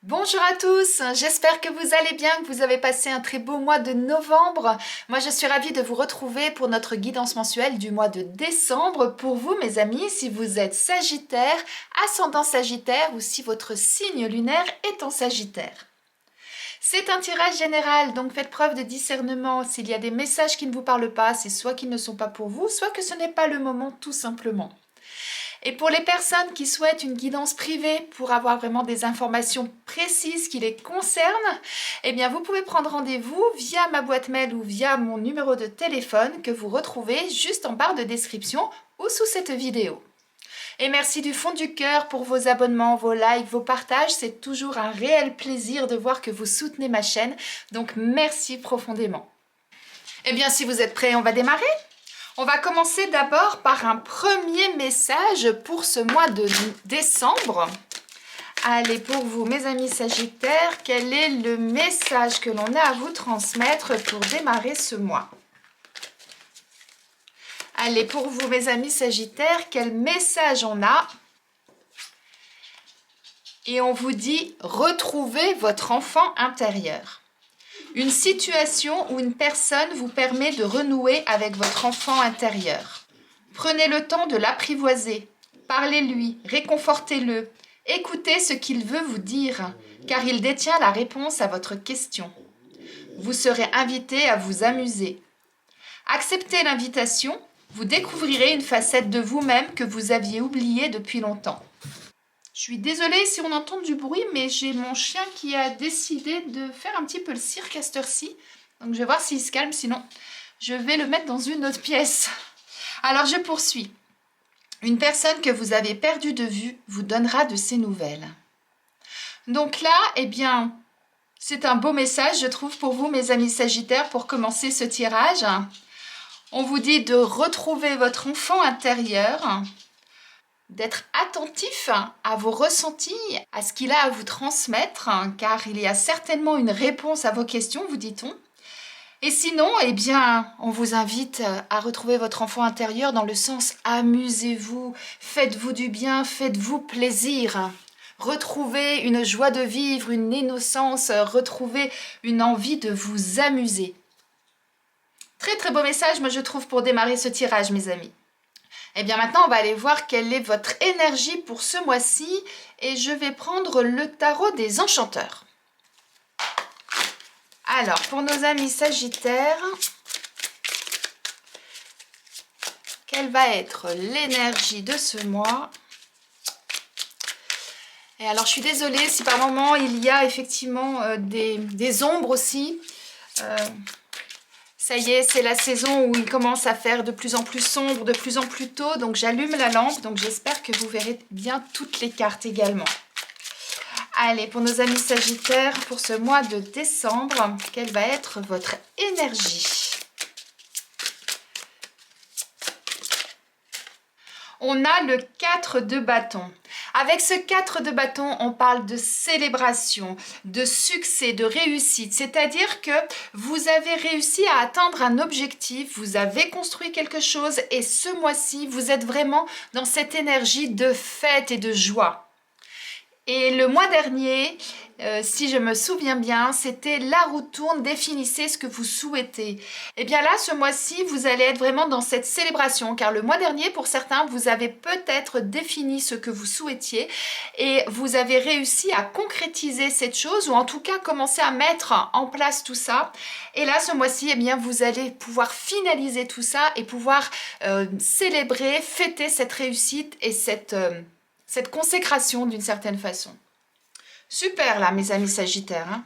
Bonjour à tous, j'espère que vous allez bien, que vous avez passé un très beau mois de novembre. Moi je suis ravie de vous retrouver pour notre guidance mensuelle du mois de décembre. Pour vous mes amis, si vous êtes Sagittaire, ascendant Sagittaire ou si votre signe lunaire est en Sagittaire. C'est un tirage général, donc faites preuve de discernement. S'il y a des messages qui ne vous parlent pas, c'est soit qu'ils ne sont pas pour vous, soit que ce n'est pas le moment tout simplement. Et pour les personnes qui souhaitent une guidance privée pour avoir vraiment des informations précises qui les concernent, eh bien vous pouvez prendre rendez-vous via ma boîte mail ou via mon numéro de téléphone que vous retrouvez juste en barre de description ou sous cette vidéo. Et merci du fond du cœur pour vos abonnements, vos likes, vos partages. C'est toujours un réel plaisir de voir que vous soutenez ma chaîne. Donc merci profondément. Eh bien si vous êtes prêts, on va démarrer. On va commencer d'abord par un premier message pour ce mois de décembre. Allez, pour vous, mes amis Sagittaires, quel est le message que l'on a à vous transmettre pour démarrer ce mois? Allez, pour vous, mes amis Sagittaires, quel message on a? Et on vous dit, retrouvez votre enfant intérieur. Une situation où une personne vous permet de renouer avec votre enfant intérieur. Prenez le temps de l'apprivoiser. Parlez-lui, réconfortez-le. Écoutez ce qu'il veut vous dire, car il détient la réponse à votre question. Vous serez invité à vous amuser. Acceptez l'invitation, vous découvrirez une facette de vous-même que vous aviez oubliée depuis longtemps. Je suis désolée si on entend du bruit, mais j'ai mon chien qui a décidé de faire un petit peu le cirque à cette heure-ci. Donc je vais voir s'il se calme, sinon je vais le mettre dans une autre pièce. Alors je poursuis. Une personne que vous avez perdue de vue vous donnera de ses nouvelles. Donc là, eh bien, c'est un beau message, je trouve, pour vous, mes amis Sagittaires, pour commencer ce tirage. On vous dit de retrouver votre enfant intérieur, d'être attentif à vos ressentis, à ce qu'il a à vous transmettre, car il y a certainement une réponse à vos questions, vous dit-on. Et sinon, eh bien, on vous invite à retrouver votre enfant intérieur dans le sens amusez-vous, faites-vous du bien, faites-vous plaisir. Retrouvez une joie de vivre, une innocence, retrouvez une envie de vous amuser. Très très beau message, moi je trouve, pour démarrer ce tirage, mes amis. Et bien maintenant, on va aller voir quelle est votre énergie pour ce mois-ci. Et je vais prendre le tarot des enchanteurs. Alors, pour nos amis Sagittaires, quelle va être l'énergie de ce mois? Et alors, je suis désolée si par moment, il y a effectivement des ombres aussi. Ça y est, c'est la saison où il commence à faire de plus en plus sombre, de plus en plus tôt. Donc j'allume la lampe, donc j'espère que vous verrez bien toutes les cartes également. Allez, pour nos amis Sagittaires, pour ce mois de décembre, quelle va être votre énergie? On a le 4 de bâton. Avec ce 4 de bâton, on parle de célébration, de succès, de réussite. C'est-à-dire que vous avez réussi à atteindre un objectif, vous avez construit quelque chose et ce mois-ci, vous êtes vraiment dans cette énergie de fête et de joie. Et le mois dernier, si je me souviens bien, c'était la roue tourne, définissez ce que vous souhaitez. Et bien là, ce mois-ci, vous allez être vraiment dans cette célébration, car le mois dernier, pour certains, vous avez peut-être défini ce que vous souhaitiez et vous avez réussi à concrétiser cette chose, ou en tout cas commencer à mettre en place tout ça. Et là, ce mois-ci, eh bien, vous allez pouvoir finaliser tout ça et pouvoir célébrer, fêter cette réussite et cette consécration d'une certaine façon. Super là, mes amis Sagittaires. Hein.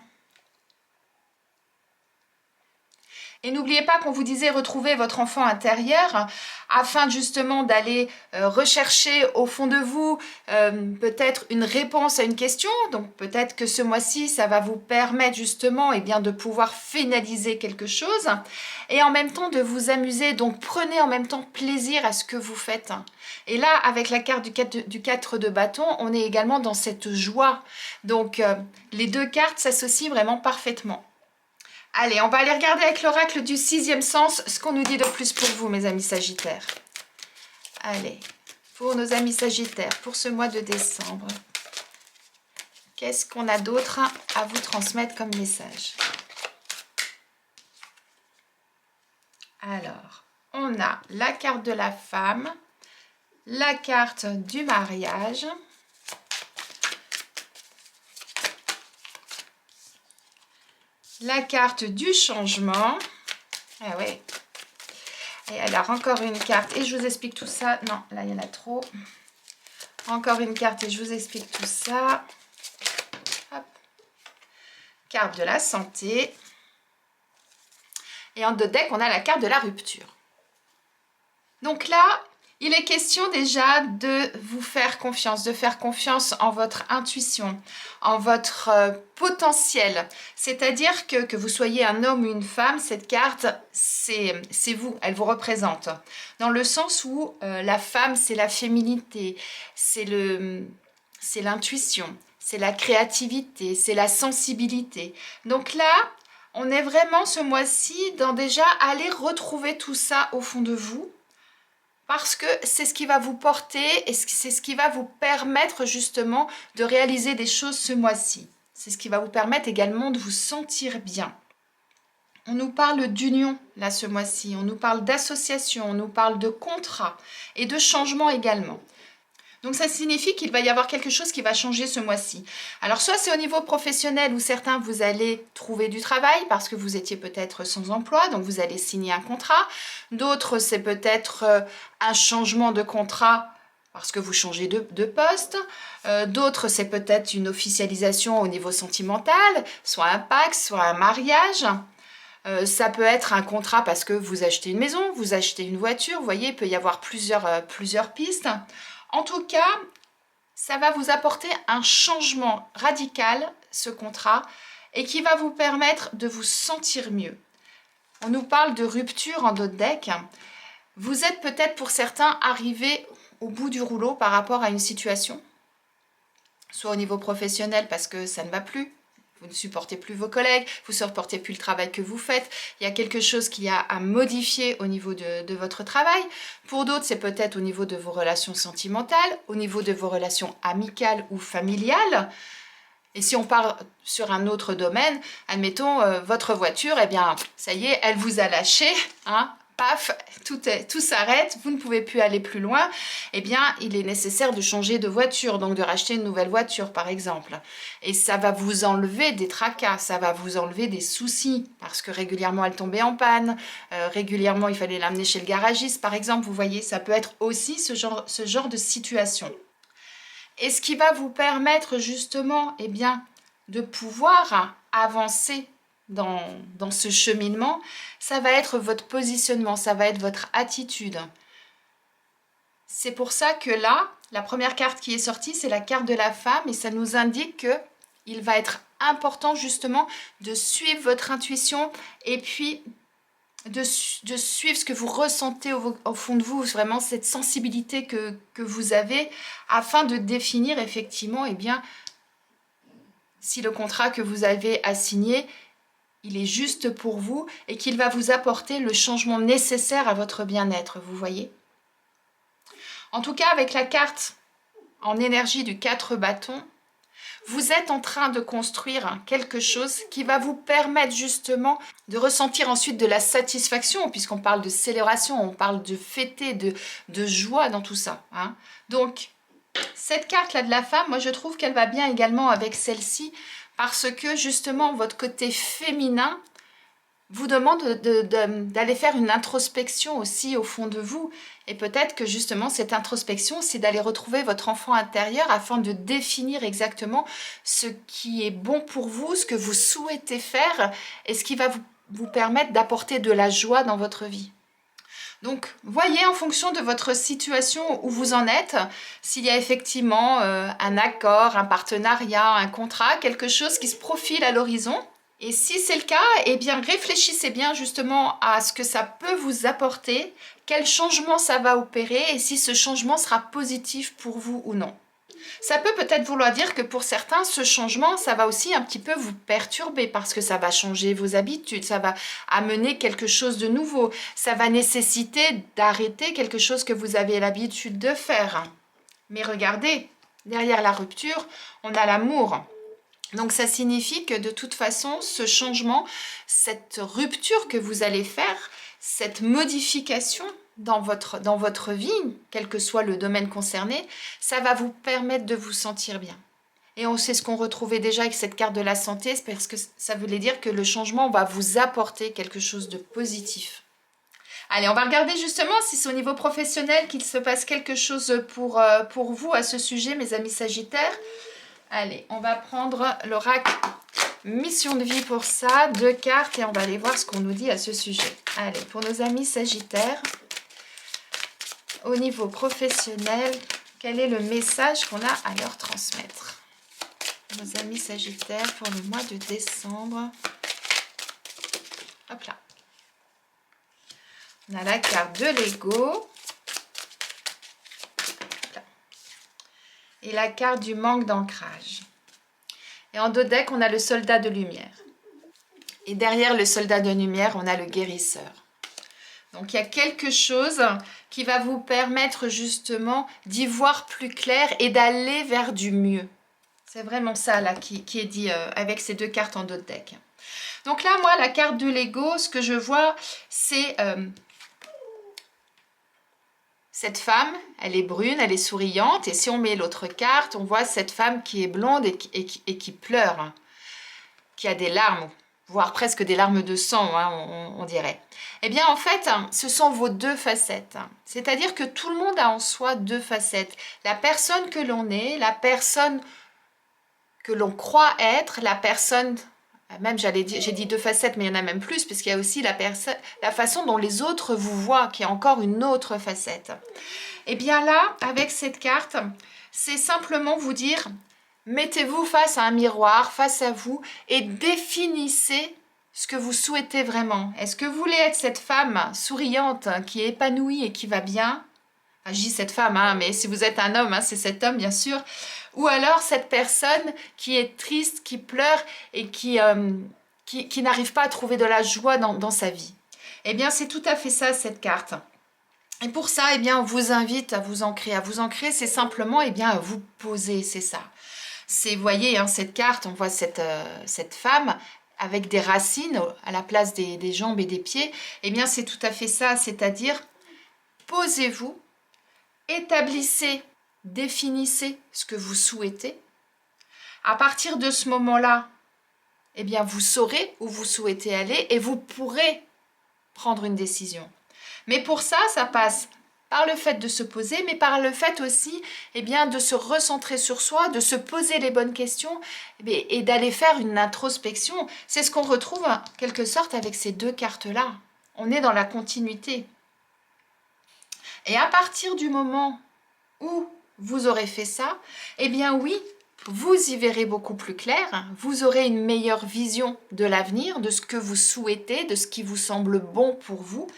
Et n'oubliez pas qu'on vous disait retrouver votre enfant intérieur afin justement d'aller rechercher au fond de vous peut-être une réponse à une question. Donc peut-être que ce mois-ci, ça va vous permettre justement bien, de pouvoir finaliser quelque chose et en même temps de vous amuser. Donc prenez en même temps plaisir à ce que vous faites. Et là, avec la carte du 4 de bâton, on est également dans cette joie. Donc les deux cartes s'associent vraiment parfaitement. Allez, on va aller regarder avec l'oracle du 6e sens ce qu'on nous dit de plus pour vous, mes amis Sagittaires. Allez, pour nos amis Sagittaires, pour ce mois de décembre, Qu'est-ce qu'on a d'autre à vous transmettre comme message? Alors, on a la carte de la femme, la carte du mariage, la carte du changement. Ah ouais. Et alors, encore une carte. Et je vous explique tout ça. Non, là, il y en a trop. Encore une carte et je vous explique tout ça. Hop. Carte de la santé. Et en deux decks, on a la carte de la rupture. Donc là, il est question déjà de vous faire confiance, de faire confiance en votre intuition, en votre potentiel. C'est-à-dire que vous soyez un homme ou une femme, cette carte, c'est vous, elle vous représente. Dans le sens où la femme, c'est la féminité, c'est l'intuition, c'est la créativité, c'est la sensibilité. Donc là, on est vraiment ce mois-ci dans déjà aller retrouver tout ça au fond de vous. Parce que c'est ce qui va vous porter et c'est ce qui va vous permettre justement de réaliser des choses ce mois-ci. C'est ce qui va vous permettre également de vous sentir bien. On nous parle d'union là ce mois-ci, on nous parle d'association, on nous parle de contrat et de changement également. Donc ça signifie qu'il va y avoir quelque chose qui va changer ce mois-ci. Alors soit c'est au niveau professionnel où certains vous allez trouver du travail parce que vous étiez peut-être sans emploi, donc vous allez signer un contrat. D'autres c'est peut-être un changement de contrat parce que vous changez de poste. D'autres c'est peut-être une officialisation au niveau sentimental, soit un pacte, soit un mariage. Ça peut être un contrat parce que vous achetez une maison, vous achetez une voiture, vous voyez, il peut y avoir plusieurs pistes. En tout cas, ça va vous apporter un changement radical, ce contrat, et qui va vous permettre de vous sentir mieux. On nous parle de rupture en d'autres decks. Vous êtes peut-être pour certains arrivés au bout du rouleau par rapport à une situation, soit au niveau professionnel parce que ça ne va plus. Vous ne supportez plus vos collègues, vous ne supportez plus le travail que vous faites. Il y a quelque chose qu'il y a à modifier au niveau de votre travail. Pour d'autres, c'est peut-être au niveau de vos relations sentimentales, au niveau de vos relations amicales ou familiales. Et si on part sur un autre domaine, admettons, votre voiture, eh bien, ça y est, elle vous a lâché, hein, paf, tout s'arrête, vous ne pouvez plus aller plus loin, eh bien, il est nécessaire de changer de voiture, donc de racheter une nouvelle voiture, par exemple. Et ça va vous enlever des tracas, ça va vous enlever des soucis, parce que régulièrement, elle tombait en panne, régulièrement, il fallait l'amener chez le garagiste, par exemple, vous voyez, ça peut être aussi ce genre de situation. Et ce qui va vous permettre, justement, eh bien, de pouvoir avancer dans ce cheminement, ça va être votre positionnement, ça va être votre attitude. C'est pour ça que là, la première carte qui est sortie, c'est la carte de la femme et ça nous indique que il va être important justement de suivre votre intuition et puis de suivre ce que vous ressentez au fond de vous, vraiment cette sensibilité que vous avez afin de définir effectivement, eh bien, si le contrat que vous avez à signer il est juste pour vous et qu'il va vous apporter le changement nécessaire à votre bien-être, vous voyez. En tout cas, avec la carte en énergie du 4 bâtons, vous êtes en train de construire quelque chose qui va vous permettre justement de ressentir ensuite de la satisfaction, puisqu'on parle de célébration, on parle de fêter, de joie dans tout ça. Hein. Donc, cette carte-là de la femme, moi je trouve qu'elle va bien également avec celle-ci, parce que justement votre côté féminin vous demande d'aller faire une introspection aussi au fond de vous. Et peut-être que justement cette introspection, c'est d'aller retrouver votre enfant intérieur afin de définir exactement ce qui est bon pour vous, ce que vous souhaitez faire et ce qui va vous permettre d'apporter de la joie dans votre vie. Donc, voyez en fonction de votre situation où vous en êtes, s'il y a effectivement un accord, un partenariat, un contrat, quelque chose qui se profile à l'horizon. Et si c'est le cas, eh bien réfléchissez bien justement à ce que ça peut vous apporter, quel changement ça va opérer et si ce changement sera positif pour vous ou non. Ça peut peut-être vouloir dire que pour certains, ce changement, ça va aussi un petit peu vous perturber parce que ça va changer vos habitudes, ça va amener quelque chose de nouveau, ça va nécessiter d'arrêter quelque chose que vous avez l'habitude de faire. Mais regardez, derrière la rupture, on a l'amour. Donc ça signifie que de toute façon, ce changement, cette rupture que vous allez faire, cette modification dans votre vie, quel que soit le domaine concerné, ça va vous permettre de vous sentir bien. Et on sait ce qu'on retrouvait déjà avec cette carte de la santé, c'est parce que ça voulait dire que le changement va vous apporter quelque chose de positif. Allez, on va regarder justement si c'est au niveau professionnel qu'il se passe quelque chose pour vous à ce sujet, mes amis Sagittaires. Allez, on va prendre l'oracle mission de vie pour ça, 2 cartes, et on va aller voir ce qu'on nous dit à ce sujet. Allez, pour nos amis Sagittaires, au niveau professionnel, quel est le message qu'on a à leur transmettre? Nos amis Sagittaires pour le mois de décembre. Hop là. On a la carte de l'ego. Et la carte du manque d'ancrage. Et en dos de deck, on a le soldat de lumière. Et derrière le soldat de lumière, on a le guérisseur. Donc il y a quelque chose qui va vous permettre justement d'y voir plus clair et d'aller vers du mieux. C'est vraiment ça là qui est dit avec ces 2 cartes en dos de deck. Donc là, moi, la carte de l'ego, ce que je vois, c'est cette femme, elle est brune, elle est souriante. Et si on met l'autre carte, on voit cette femme qui est blonde et qui pleure, hein, qui a des larmes, voire presque des larmes de sang, hein, on dirait. Eh bien, en fait, ce sont vos 2 facettes. C'est-à-dire que tout le monde a en soi 2 facettes. La personne que l'on est, la personne que l'on croit être, la personne, même j'ai dit 2 facettes, mais il y en a même plus, puisqu'il y a aussi la façon dont les autres vous voient, qui est encore une autre facette. Et bien là, avec cette carte, c'est simplement vous dire, mettez-vous face à un miroir, face à vous, et définissez ce que vous souhaitez vraiment. Est-ce que vous voulez être cette femme souriante, qui est épanouie et qui va bien? Enfin, je dis cette femme, hein, mais si vous êtes un homme, hein, c'est cet homme, bien sûr. Ou alors cette personne qui est triste, qui pleure et qui n'arrive pas à trouver de la joie dans sa vie. Eh bien, c'est tout à fait ça, cette carte. Et pour ça, eh bien, on vous invite à vous ancrer. À vous ancrer, c'est simplement eh bien, à vous poser, c'est ça. C'est, vous voyez, hein, cette carte, on voit cette femme avec des racines à la place des jambes et des pieds. Eh bien, c'est tout à fait ça, c'est-à-dire, posez-vous, établissez, définissez ce que vous souhaitez. À partir de ce moment-là, eh bien, vous saurez où vous souhaitez aller et vous pourrez prendre une décision. Mais pour ça, ça passe par le fait de se poser, mais par le fait aussi eh bien, de se recentrer sur soi, de se poser les bonnes questions et d'aller faire une introspection. C'est ce qu'on retrouve en quelque sorte avec ces 2 cartes-là. On est dans la continuité. Et à partir du moment où vous aurez fait ça, eh bien oui, vous y verrez beaucoup plus clair, vous aurez une meilleure vision de l'avenir, de ce que vous souhaitez, de ce qui vous semble bon pour vous,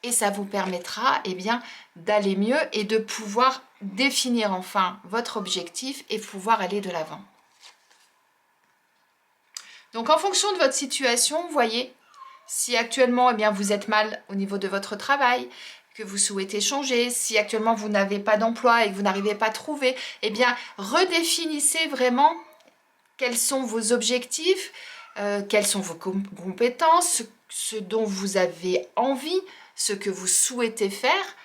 et ça vous permettra eh bien, d'aller mieux et de pouvoir définir enfin votre objectif et pouvoir aller de l'avant. Donc en fonction de votre situation, vous voyez, si actuellement eh bien, vous êtes mal au niveau de votre travail, que vous souhaitez changer, si actuellement vous n'avez pas d'emploi et que vous n'arrivez pas à trouver, eh bien redéfinissez vraiment quels sont vos objectifs, quelles sont vos compétences, ce dont vous avez envie, ce que vous souhaitez faire.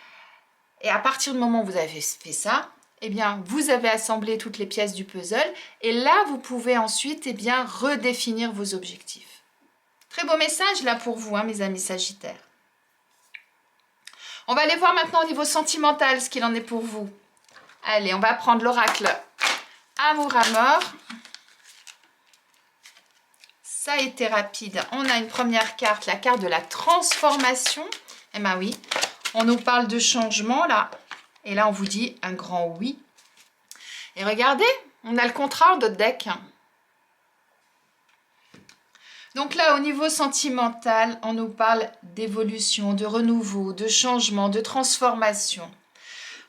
Et à partir du moment où vous avez fait ça, eh bien vous avez assemblé toutes les pièces du puzzle et là vous pouvez ensuite eh bien, redéfinir vos objectifs. Très beau message là pour vous, hein, mes amis Sagittaires. On va aller voir maintenant au niveau sentimental ce qu'il en est pour vous. Allez, on va prendre l'oracle Amour à mort. Ça a été rapide. On a une première carte, la carte de la transformation. Eh bien oui, on nous parle de changement là. Et là, on vous dit un grand oui. Et regardez, on a le contraire de deck. Donc là, au niveau sentimental, on nous parle d'évolution, de renouveau, de changement, de transformation.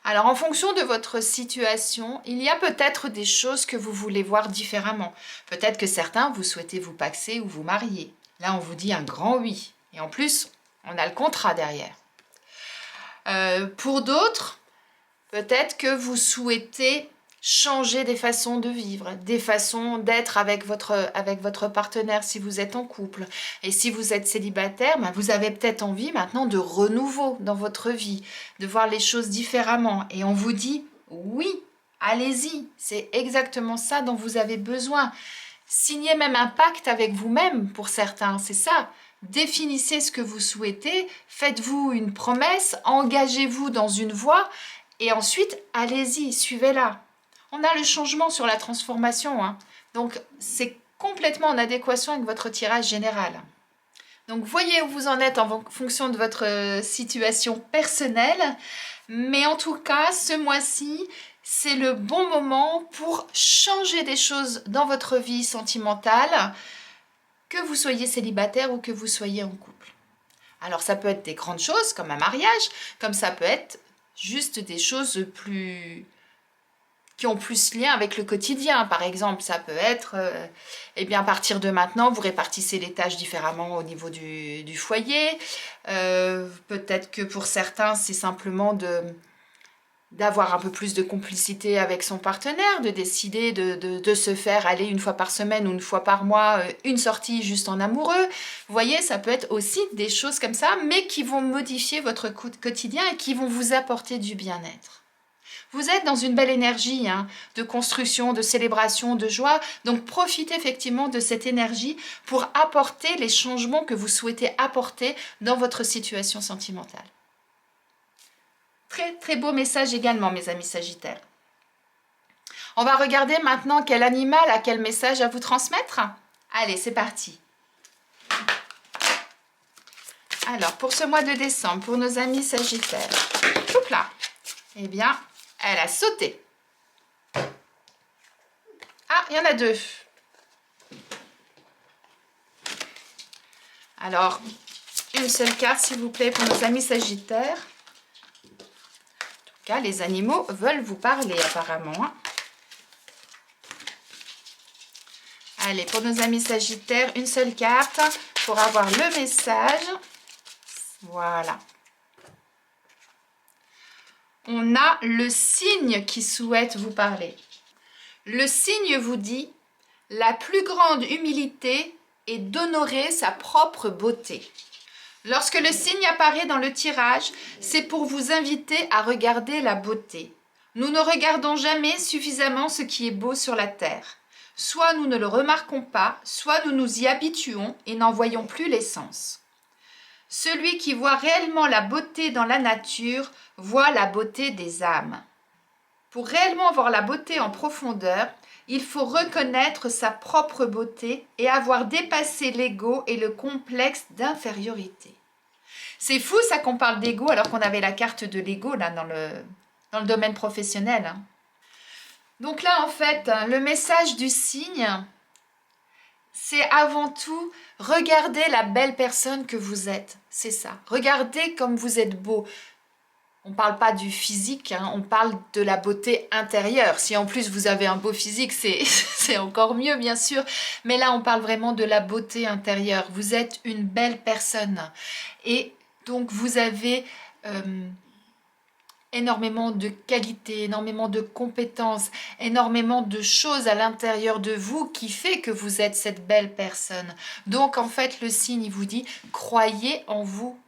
Alors, en fonction de votre situation, il y a peut-être des choses que vous voulez voir différemment. Peut-être que certains, vous souhaitez vous paxer ou vous marier. Là, on vous dit un grand oui. Et en plus, on a le contrat derrière. Pour d'autres, peut-être que vous souhaitez changer des façons de vivre, des façons d'être avec votre partenaire si vous êtes en couple. Et si vous êtes célibataire, ben vous avez peut-être envie maintenant de renouveau dans votre vie, de voir les choses différemment. Et on vous dit oui, allez-y, c'est exactement ça dont vous avez besoin. Signez même un pacte avec vous-même pour certains, c'est ça. Définissez ce que vous souhaitez, faites-vous une promesse, engagez-vous dans une voie et ensuite allez-y, suivez-la. On a le changement sur la transformation, hein. Donc c'est complètement en adéquation avec votre tirage général. Donc voyez où vous en êtes en fonction de votre situation personnelle, mais en tout cas ce mois-ci, c'est le bon moment pour changer des choses dans votre vie sentimentale, que vous soyez célibataire ou que vous soyez en couple. Alors ça peut être des grandes choses comme un mariage, comme ça peut être juste des choses qui ont plus lien avec le quotidien. Par exemple, ça peut être, eh bien, à partir de maintenant, vous répartissez les tâches différemment au niveau du foyer. Peut-être que pour certains, c'est simplement d'avoir un peu plus de complicité avec son partenaire, de décider de se faire aller une fois par semaine ou une fois par mois, une sortie juste en amoureux. Vous voyez, ça peut être aussi des choses comme ça, mais qui vont modifier votre quotidien et qui vont vous apporter du bien-être. Vous êtes dans une belle énergie hein, de construction, de célébration, de joie. Donc profitez effectivement de cette énergie pour apporter les changements que vous souhaitez apporter dans votre situation sentimentale. Très très beau message également mes amis Sagittaires. On va regarder maintenant quel animal a quel message à vous transmettre. Allez, c'est parti. Alors pour ce mois de décembre, pour nos amis Sagittaires, hop là, eh bien, elle a sauté. Ah, il y en a deux. Alors, une seule carte, s'il vous plaît, pour nos amis Sagittaires. En tout cas, les animaux veulent vous parler, apparemment. Allez, pour nos amis Sagittaires, une seule carte pour avoir le message. Voilà. On a le signe qui souhaite vous parler. Le signe vous dit « La plus grande humilité est d'honorer sa propre beauté ». Lorsque le signe apparaît dans le tirage, c'est pour vous inviter à regarder la beauté. Nous ne regardons jamais suffisamment ce qui est beau sur la terre. Soit nous ne le remarquons pas, soit nous nous y habituons et n'en voyons plus l'essence. Celui qui voit réellement la beauté dans la nature voit la beauté des âmes. Pour réellement voir la beauté en profondeur, il faut reconnaître sa propre beauté et avoir dépassé l'ego et le complexe d'infériorité. C'est fou ça qu'on parle d'ego alors qu'on avait la carte de l'ego là dans le domaine professionnel. Hein. Donc là en fait, le message du signe, c'est avant tout, regardez la belle personne que vous êtes. C'est ça. Regardez comme vous êtes beau. On ne parle pas du physique, hein, on parle de la beauté intérieure. Si en plus vous avez un beau physique, c'est encore mieux bien sûr. Mais là, on parle vraiment de la beauté intérieure. Vous êtes une belle personne. Et donc, vous avez énormément de qualités, énormément de compétences, énormément de choses à l'intérieur de vous qui fait que vous êtes cette belle personne. Donc en fait le signe il vous dit croyez en vous.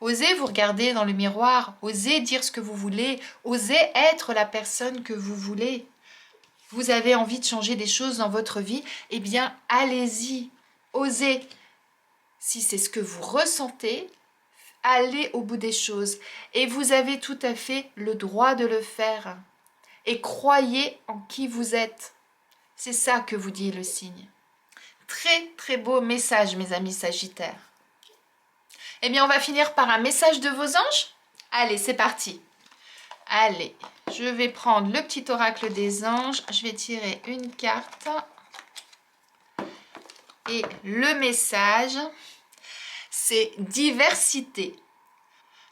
Osez vous regarder dans le miroir, osez dire ce que vous voulez, osez être la personne que vous voulez. Vous avez envie de changer des choses dans votre vie, eh bien allez-y, osez. Si c'est ce que vous ressentez, allez au bout des choses et vous avez tout à fait le droit de le faire. Et croyez en qui vous êtes. C'est ça que vous dit le signe. Très très beau message mes amis Sagittaires. Eh bien on va finir par un message de vos anges. Allez c'est parti. Allez, je vais prendre le petit oracle des anges. Je vais tirer une carte. Et le message, c'est diversité.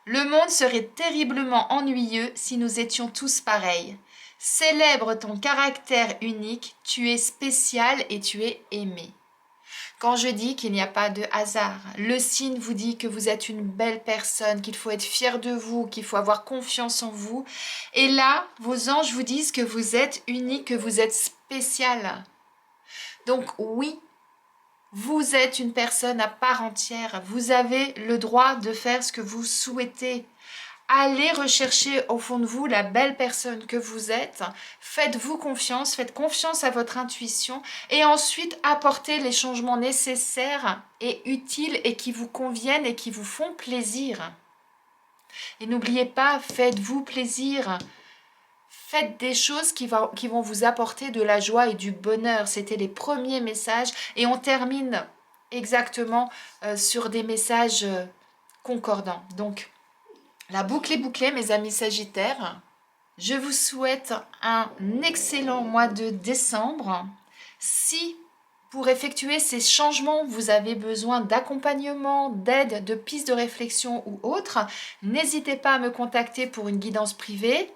Le monde serait terriblement ennuyeux si nous étions tous pareils. Célèbre ton caractère unique, tu es spécial et tu es aimé. Quand je dis qu'il n'y a pas de hasard, le signe vous dit que vous êtes une belle personne, qu'il faut être fier de vous, qu'il faut avoir confiance en vous. Et là, vos anges vous disent que vous êtes unique, que vous êtes spécial. Donc oui, vous êtes une personne à part entière. Vous avez le droit de faire ce que vous souhaitez. Allez rechercher au fond de vous la belle personne que vous êtes. Faites-vous confiance, faites confiance à votre intuition et ensuite apportez les changements nécessaires et utiles et qui vous conviennent et qui vous font plaisir. Et n'oubliez pas, faites-vous plaisir. Faites des choses qui vont vous apporter de la joie et du bonheur. C'était les premiers messages et on termine exactement sur des messages concordants. Donc, la boucle est bouclée, mes amis Sagittaires. Je vous souhaite un excellent mois de décembre. Si pour effectuer ces changements, vous avez besoin d'accompagnement, d'aide, de pistes de réflexion ou autres, n'hésitez pas à me contacter pour une guidance privée.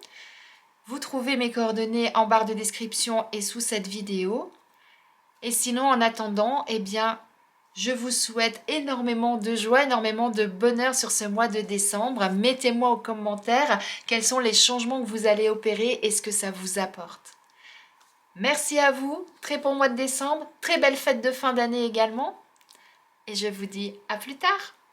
Vous trouvez mes coordonnées en barre de description et sous cette vidéo. Et sinon, en attendant, eh bien, je vous souhaite énormément de joie, énormément de bonheur sur ce mois de décembre. Mettez-moi aux commentaires quels sont les changements que vous allez opérer et ce que ça vous apporte. Merci à vous, très bon mois de décembre, très belle fête de fin d'année également. Et je vous dis à plus tard.